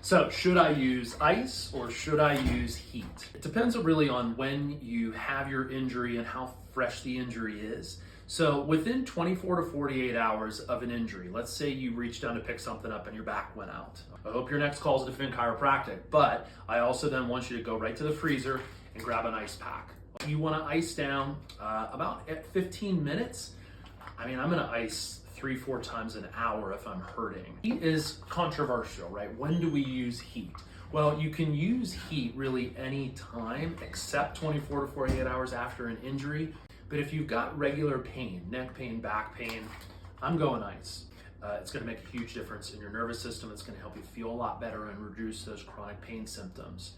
So should I use ice or should I use heat? It depends really on when you have your injury and how fresh the injury is. So within 24 to 48 hours of an injury, let's say you reached down to pick something up and your back went out. I hope your next call is to Defend Chiropractic, but I also then want you to go right to the freezer and grab an ice pack. You want to ice down about at 15 minutes. I'm gonna ice 3-4 times an hour if I'm hurting. Heat is controversial, right? When do we use heat? Well, you can use heat really any time except 24 to 48 hours after an injury. But if you've got regular pain, neck pain, back pain, I'm going ice. It's gonna make a huge difference in your nervous system. It's gonna help you feel a lot better and reduce those chronic pain symptoms.